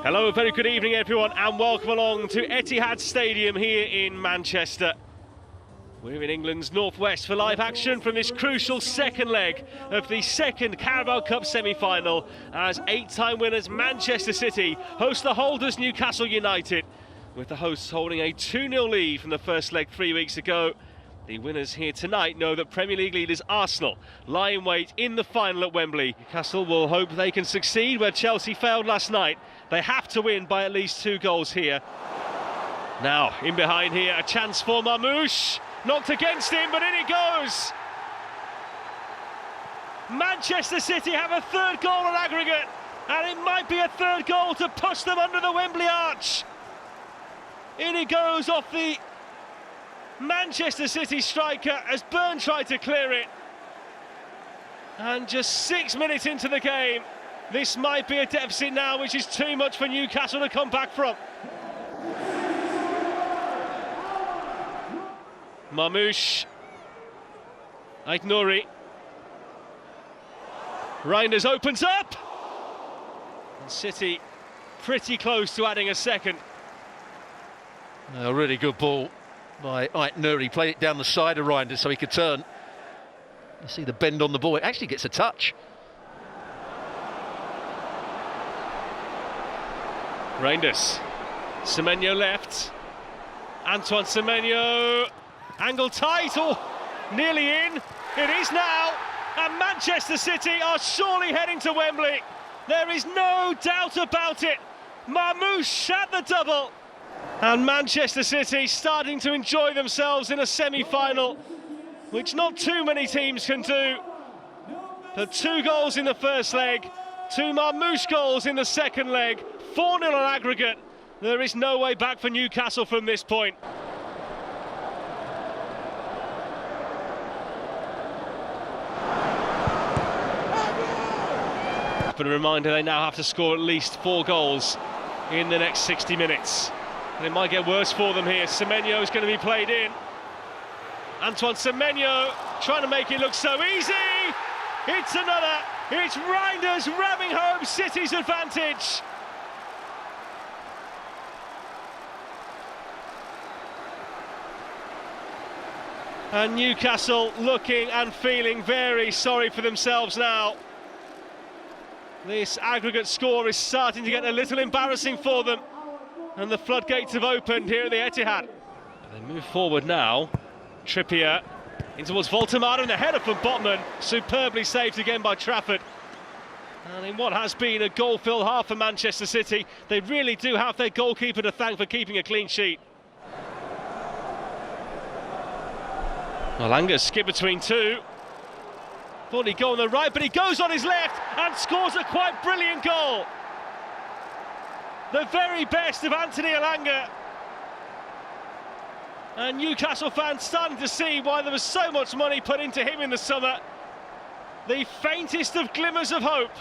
Hello, very good evening everyone and welcome along to Etihad Stadium here in Manchester. We're in England's northwest for live action from this crucial second leg of the second Carabao Cup semi-final as 8-time winners Manchester City host the holders Newcastle United, with the hosts holding a 2-0 lead from the first leg 3 weeks ago. The winners here tonight know that Premier League leaders Arsenal lie in wait in the final at Wembley. Newcastle will hope they can succeed where Chelsea failed last night. They have to win by at least 2 goals here. Now, in behind here, a chance for Marmoush. Knocked against him, but in it goes. Manchester City have a third goal on aggregate, and it might be a third goal to push them under the Wembley arch. In it goes off the Manchester City striker as Byrne tried to clear it. And just 6 minutes into the game, this might be a deficit now, which is too much for Newcastle to come back from. Marmoush, Aït-Nouri, Reinders opens up, and City pretty close to adding a second. A really good ball by Aït-Nouri, played it down the side of Reinders so he could turn. You see the bend on the ball, it actually gets a touch. Reinders, Semenyo left, Antoine Semenyo, angle tight, oh, nearly in, it is now, and Manchester City are surely heading to Wembley. There is no doubt about it. Marmoush at the double, and Manchester City starting to enjoy themselves in a semi-final, which not too many teams can do. The 2 goals in the first leg, 2 Marmoush goals in the second leg, 4-0 on aggregate. There is no way back for Newcastle from this point. But a reminder, they now have to score at least 4 goals in the next 60 minutes. And it might get worse for them here. Semenyo is going to be played in. Antoine Semenyo trying to make it look so easy. It's another. It's Reinders ramming home City's advantage. And Newcastle looking and feeling very sorry for themselves now. This aggregate score is starting to get a little embarrassing for them, and the floodgates have opened here at the Etihad. They move forward now. Trippier in towards Voltemade, and the header from Botman, superbly saved again by Trafford. And in what has been a goal-filled half for Manchester City, they really do have their goalkeeper to thank for keeping a clean sheet. Malanga skip between 2. Thought he'd go on the right, but he goes on his left and scores a quite brilliant goal. The very best of Anthony Elanga. And Newcastle fans starting to see why there was so much money put into him in the summer. The faintest of glimmers of hope.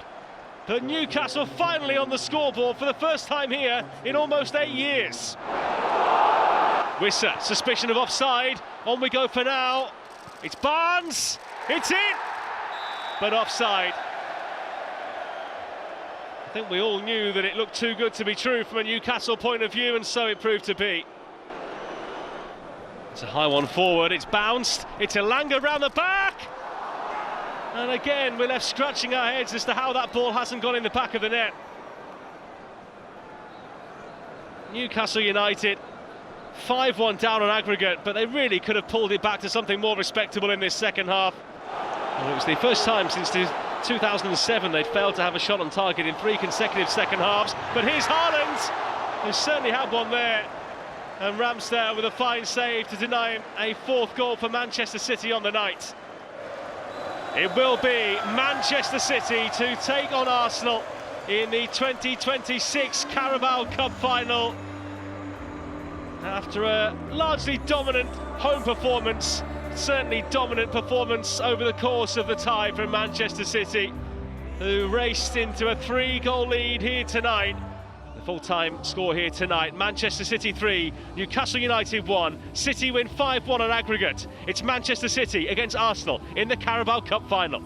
But Newcastle finally on the scoreboard for the first time here in almost 8 years. Wissa, suspicion of offside. On we go for now. It's Barnes. It's in. But offside. I think we all knew that it looked too good to be true from a Newcastle point of view, and so it proved to be. It's a high one forward, it's bounced, it's Elanga round the back! And again, we're left scratching our heads as to how that ball hasn't gone in the back of the net. Newcastle United, 5-1 down on aggregate, but they really could have pulled it back to something more respectable in this second half. And it was the first time since 2007 they'd failed to have a shot on target in 3 consecutive second halves. But here's Haaland, who certainly had one there. And Ramsdale with a fine save to deny him a 4th goal for Manchester City on the night. It will be Manchester City to take on Arsenal in the 2026 Carabao Cup final. After a largely dominant home performance, certainly dominant performance over the course of the tie from Manchester City, who raced into a 3-goal lead here tonight. The full-time score here tonight, Manchester City 3, Newcastle United 1, City win 5-1 on aggregate. It's Manchester City against Arsenal in the Carabao Cup final.